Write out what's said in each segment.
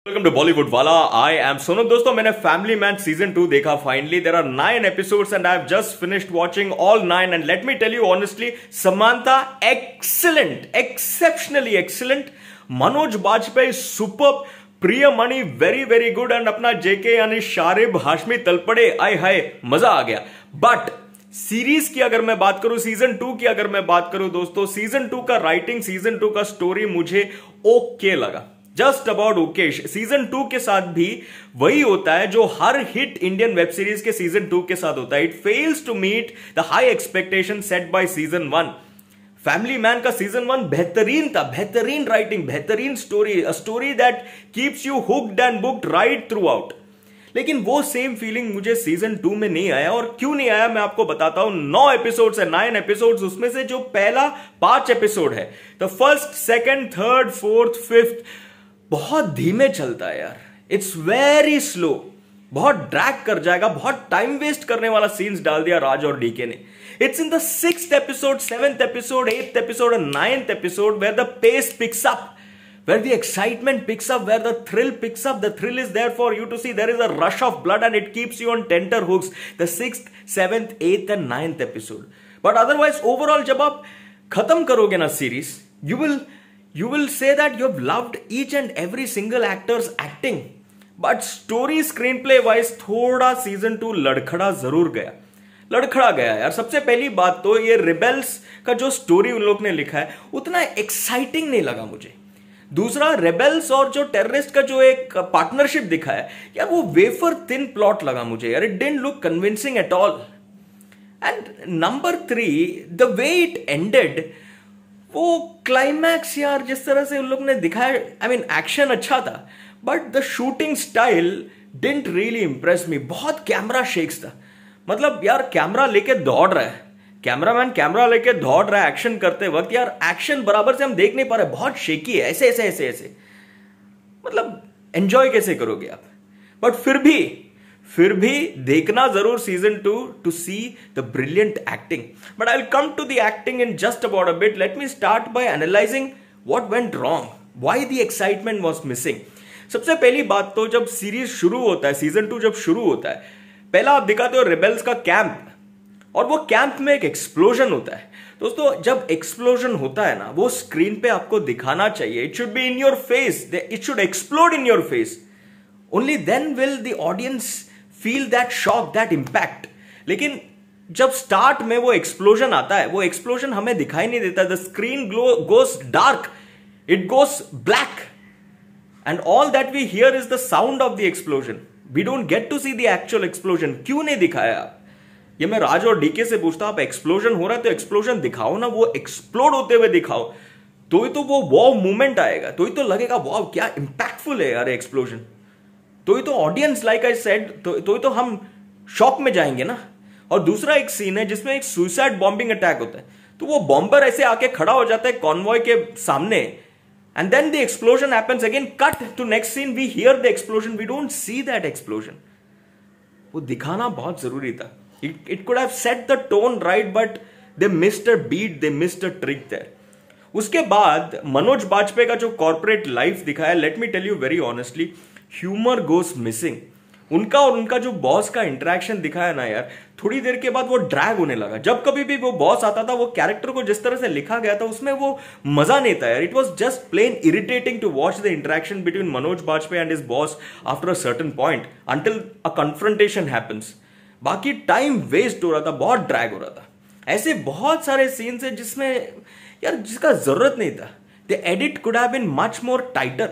Welcome to Bollywood वाला। I am Sonu. दोस्तों, मैंने फैमिली मैन सीजन 2 देखा finally. There are 9 episodes and I have just finished watching all 9 and let me tell you honestly, Samantha excellent, exceptionally excellent, Manoj Bajpayee superb, Priyamani very very good and अपना JK यानी शारिब हाशमी तलपड़े, आय हाय मजा आ गया। But series की अगर मैं बात करूं, सीजन 2 की अगर मैं बात करूं दोस्तों, सीजन 2 का राइटिंग, सीजन 2 का स्टोरी मुझे ओके लगा, जस्ट अबाउट ओके। सीजन 2 के साथ भी वही होता है जो हर हिट इंडियन वेब सीरीज के सीजन 2 के साथ होता है। It fails to meet the high expectation set by season 1। Family Man का सीजन 1 बेहतरीन था, बेहतरीन राइटिंग, बेहतरीन story, a story that keeps you hooked and booked right throughout. लेकिन वो सेम फीलिंग मुझे सीजन 2 में नहीं आया। और क्यों नहीं आया मैं आपको बताता हूं। 9 एपिसोड्स है, 9 एपिसोड्स, उसमें से जो पहला 5 एपिसोड है, the first, second, third, fourth, fifth, बहुत धीमे चलता है यार। इट्स वेरी स्लो, बहुत ड्रैग कर जाएगा, बहुत टाइम वेस्ट करने वाला सीन्स डाल दिया राज और डीके ने। It's in the 6th episode, 7th episode, 8th episode and 9th episode where the pace picks up, where the excitement picks up, where the thrill picks up. The thrill is there for you to see. There is a rush of blood and it keeps you on tenter hooks. The 6th, 7th, 8th and 9th episode. But otherwise overall जब आप खत्म करोगे ना series, you will say that you have loved each and every single actor's acting. But story screenplay wise थोड़ा season 2 लड़खड़ा जरूर गया, लड़खड़ा गया यार। सबसे पहली बात तो ये रिबेल्स का जो स्टोरी उन लोग ने लिखा है उतना एक्साइटिंग नहीं लगा मुझे। दूसरा, रेबेल्स और जो टेररिस्ट का जो एक पार्टनरशिप दिखा है यार, वो वेफर थिन प्लॉट लगा मुझे यार। It didn't look convincing at all. And number 3, the way it ended, वो क्लाइमैक्स यार जिस तरह से उन लोग ने दिखाया, आई मीन एक्शन अच्छा था but the shooting style didn't really impress me. बहुत कैमरा शेक्स था, मतलब यार कैमरा लेके दौड़ रहा है, कैमरामैन कैमरा लेके दौड़ रहा है एक्शन करते वक्त, यार एक्शन बराबर से हम देख नहीं पा रहे, बहुत शेकी है, ऐसे ऐसे ऐसे ऐसे, मतलब एंजॉय कैसे करोगे आप। बट फिर भी देखना जरूर season 2 to see the brilliant acting. But I will come to the acting in just about a bit. Let me start by analysing what went wrong, why the excitement was missing. सबसे पहली बात तो जब series शुरू होता है, season 2 जब शुरू होता है, पहला आप दिखाते हो रिबेल्स का कैंप, और वो कैंप में एक एक्सप्लोजन होता है। दोस्तों, जब एक्सप्लोजन होता है ना, वो स्क्रीन पे आपको दिखाना चाहिए। It should be in your face, it should explode in your face, only then will the audience feel that shock, that impact. लेकिन जब स्टार्ट में वो एक्सप्लोजन आता है, वो एक्सप्लोजन हमें दिखाई नहीं देता। The screen goes dark, it goes black and all that we hear is the sound of the explosion. We don't get to see the actual explosion. क्यों नहीं दिखाया आप? ये मैं राज और डीके से पूछता हूं, आप एक्सप्लोजन हो रहा है तो एक्सप्लोजन दिखाओ ना, वो एक्सप्लोड होते हुए दिखाओ, तो ही तो वो वाव मूवमेंट आएगा, तो ही तो लगेगा वाव क्या इंपैक्टफुल है यार एक्सप्लोजन, तो ही तो ऑडियंस, लाइक आई सेड, तो ही तो हम शॉक में जाएंगे ना। और दूसरा एक सीन है जिसमें एक सुसाइड बॉम्बिंग अटैक होता है, तो वो बॉम्बर ऐसे आके खड़ा हो जाता है कॉन्वॉय के सामने, and then the explosion happens again, cut to next scene, we hear the explosion, we don't see that explosion. वो दिखाना बहुत जरूरी था। It could have set the tone right, but they missed a beat, they missed a trick there. उसके बाद मनोज बाजपेयी का जो corporate life दिखाया, let me tell you very honestly, humour goes missing. उनका और उनका जो बॉस का इंटरेक्शन दिखाया ना यार, थोड़ी देर के बाद वो ड्रैग होने लगा। जब कभी भी वो बॉस आता था, वो कैरेक्टर को जिस तरह से लिखा गया था उसमें वो मजा नहीं था यार। It was just plain irritating to watch the interaction between Manoj Bajpayee and his boss after a certain point until a confrontation happens. बाकी टाइम वेस्ट हो रहा था, बहुत ड्रैग हो रहा था। ऐसे बहुत सारे सीन्स हैं जिसमें यार जिसका जरूरत नहीं था। The edit could have been much more tighter,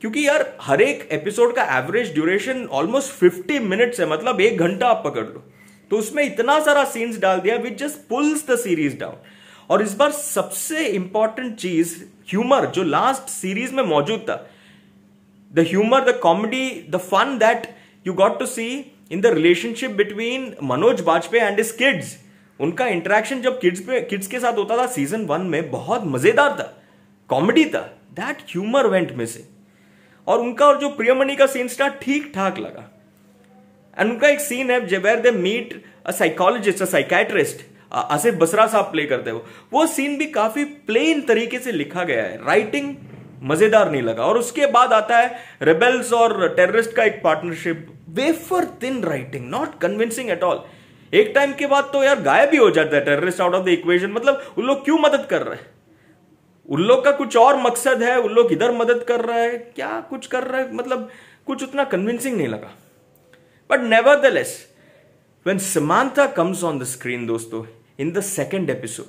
क्योंकि यार हर एक एपिसोड का एवरेज ड्यूरेशन ऑलमोस्ट 50 मिनट्स है, मतलब 1 घंटा आप पकड़ लो, तो उसमें इतना सारा सीन्स डाल दिया which just pulls the series down. और इस बार सबसे इंपॉर्टेंट चीज ह्यूमर, जो लास्ट सीरीज में मौजूद था, the humour, the comedy, the fun that you got to see in the relationship between Manoj Bajpayee and his kids. उनका इंटरेक्शन जब किड्स के साथ होता था सीजन 1 में, बहुत मजेदार था, कॉमेडी था, दैट ह्यूमर वेंट मिसिंग। और उनका और जो प्रियमणि का सीन था ठीक ठाक लगा। एंड उनका एक सीन है where they meet a psychologist, a psychiatrist, Asif Basra साहब प्ले करते हो, वो सीन भी काफी प्लेन तरीके से लिखा गया है। राइटिंग मजेदार नहीं लगा। और उसके बाद आता है रेबेल्स और टेररिस्ट का एक partnership, wafer thin writing, not convincing at all. एक टाइम के बाद तो यार गायब ही हो जाता है terrorist out of the equation. मतलब उन लोग क्यों मदद कर रहे हैं? उन लोग का कुछ और मकसद है, उन लोग इधर मदद कर रहे हैं, क्या कुछ कर रहे हैं, मतलब कुछ उतना कन्विंसिंग नहीं लगा। But nevertheless when Samantha comes on the screen दोस्तों in the second episode,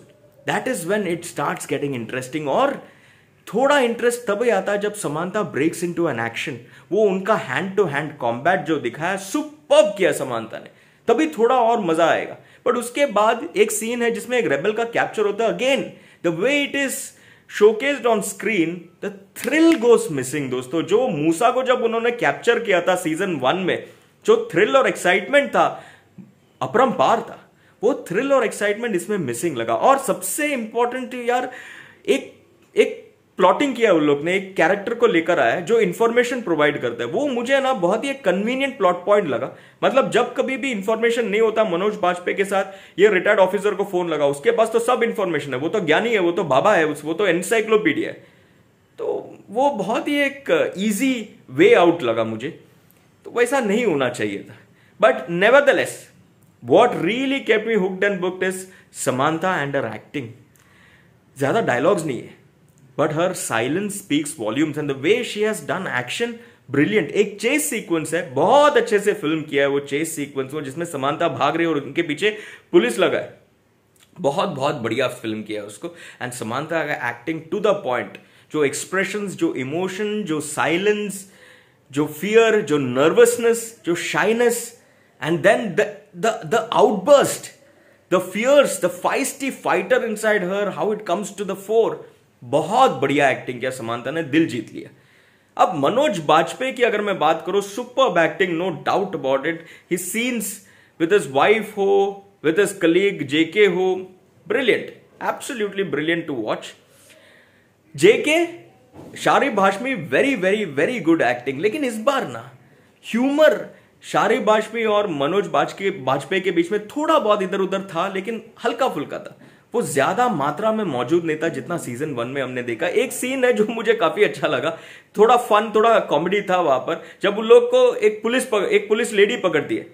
that is when it starts getting interesting. और थोड़ा इंटरेस्ट तभी आता है जब Samantha breaks into an action. वो उनका हैंड टू हैंड कॉम्बैट जो दिखाया, सुपर्ब किया समांथा ने, तभी थोड़ा और मजा आएगा। बट उसके बाद एक सीन है जिसमें एक रेबल का कैप्चर होता है, again the way it is showcased on screen, the thrill goes missing दोस्तों। जो मूसा को जब उन्होंने कैप्चर किया था सीजन 1 में, जो थ्रिल और एक्साइटमेंट था अपरंपार था, वो थ्रिल और एक्साइटमेंट इसमें मिसिंग लगा। और सबसे इंपॉर्टेंट यार, एक प्लॉटिंग किया उन लोग ने, एक कैरेक्टर को लेकर आया जो इंफॉर्मेशन प्रोवाइड करता है। वो मुझे ना बहुत ही एक कन्वीनियंट प्लॉट पॉइंट लगा। मतलब जब कभी भी इंफॉर्मेशन नहीं होता मनोज बाजपेयी के साथ, ये रिटायर्ड ऑफिसर को फोन लगा, उसके पास तो सब इंफॉर्मेशन है, वो तो ज्ञानी है, वो तो बाबा है, वो तो एनसाइक्लोपीडिया है। तो वो बहुत ही एक इजी वे आउट लगा मुझे। तो वैसा नहीं होना चाहिए था। But nevertheless what really kept me hooked and booked is Samantha and her acting. ज्यादा डायलॉग्स नहीं है, but her silence speaks volumes and the way she has done action brilliant। एक चेस सीक्वेंस है, बहुत अच्छे से फिल्म किया है वो चेस सीक्वेंस, वो जिसमें समांथा भाग रही है और उनके पीछे पुलिस लगा है, बहुत बहुत बढ़िया फिल्म किया है उसको। एंड समांथा का एक्टिंग टू द पॉइंट, जो एक्सप्रेशंस, जो इमोशन, जो साइलेंस, जो फियर, जो नर्वसनेस, जो shyness, and then the outburst, the fierce, the feisty fighter inside her, how it comes to the fore. बहुत बढ़िया एक्टिंग किया समांथा ने, दिल जीत लिया। अब मनोज बाजपेयी की अगर मैं बात करूं, superb acting, no doubt about it. His scenes with his wife हो, विद हिज कलीग जेके हो, brilliant, absolutely brilliant to watch. JK, Sharib Hashmi, very very very good acting. लेकिन इस बार ना ह्यूमर शारिब हाशमी और मनोज बाजपेयी के बीच में थोड़ा बहुत इधर उधर था, लेकिन हल्का फुल्का था, वो ज्यादा मात्रा में मौजूद नहीं था जितना सीजन 1 में हमने देखा। एक सीन है जो मुझे काफी अच्छा लगा, थोड़ा फन, थोड़ा कॉमेडी था वहां पर, जब उन लोग को एक पुलिस लेडी पकड़ती है,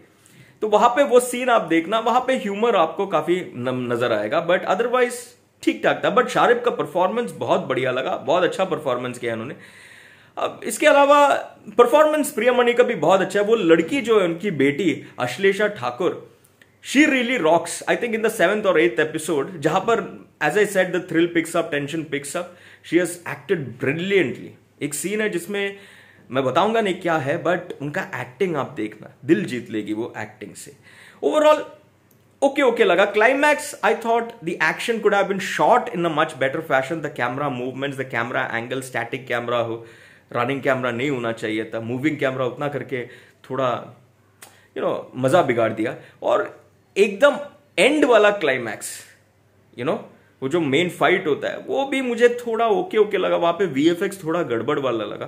तो वहां पे वो सीन आप देखना, वहां पे ह्यूमर आपको काफी नजर आएगा। बट अदरवाइज ठीक ठाक था। बट शारिब का परफॉर्मेंस बहुत बढ़िया लगा, बहुत अच्छा परफॉर्मेंस किया उन्होंने। अब इसके अलावा परफॉर्मेंस प्रियमणि का भी बहुत अच्छा है। वो लड़की जो है, उनकी बेटी Ashlesha Thakur, she really rocks. I think in the 7th or 8th episode, जहां पर as I said the thrill picks up, tension picks up, she has acted brilliantly। एक सीन है जिसमें मैं बताऊंगा नहीं क्या है, बट उनका एक्टिंग आप देखना, दिल जीत लेगी वो एक्टिंग से। ओवरऑल ओके लगा। Climax, I thought the action could have been shot in a much better fashion. The camera movements, the camera angle, static camera हो, रनिंग कैमरा नहीं होना चाहिए था, मूविंग कैमरा उतना करके थोड़ा मजा बिगाड़ दिया। और एकदम एंड वाला क्लाइमैक्स, वो जो मेन फाइट होता है, वो भी मुझे थोड़ा ओके लगा। वहां पे वीएफएक्स थोड़ा गड़बड़ वाला लगा,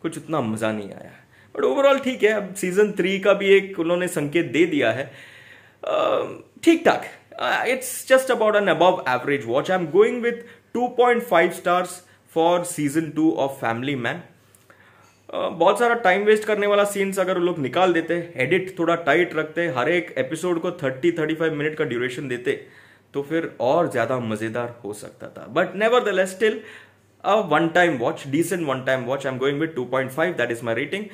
कुछ उतना मजा नहीं आया। बट ओवरऑल ठीक है। अब सीजन 3 का भी एक उन्होंने संकेत दे दिया है, ठीक ठाक। It's just about an above average watch. I am going with 2.5 stars for season 2 of family man. बहुत सारा टाइम वेस्ट करने वाला सीन्स अगर लोग निकाल देते, एडिट थोड़ा टाइट रखते, हर एक एपिसोड को 30-35 मिनट का ड्यूरेशन देते, तो फिर और ज्यादा मजेदार हो सकता था। But nevertheless still a one time watch, decent one time watch. I am going with 2.5, that is my rating.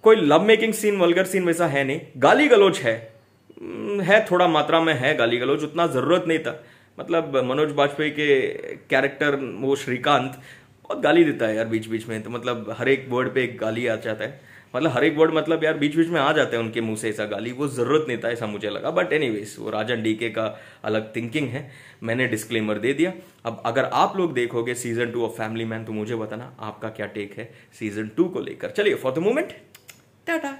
कोई love making scene, vulgar scene वैसा है नहीं। गाली गलोच है थोड़ा मात्रा में है गाली गलोच, उतना जरूरत नहीं था। मतलब मनोज बाजपेयी के कैरेक्टर वो श्रीकांत बहुत गाली देता है यार बीच बीच में, तो मतलब हर एक वर्ड पे एक गाली आ जाता है। मतलब हर एक वर्ड मतलब यार बीच बीच में आ जाते हैं उनके मुंह से ऐसा गाली, वो जरूरत नहीं था ऐसा मुझे लगा। बट एनीवेज, वो राजन डीके का अलग थिंकिंग है, मैंने डिस्क्लेमर दे दिया। अब अगर आप लोग देखोगे सीजन 2 ऑफ फैमिली मैन, तो मुझे बताना आपका क्या टेक है सीजन 2 को लेकर। चलिए, फॉर द मोमेंट टाटा।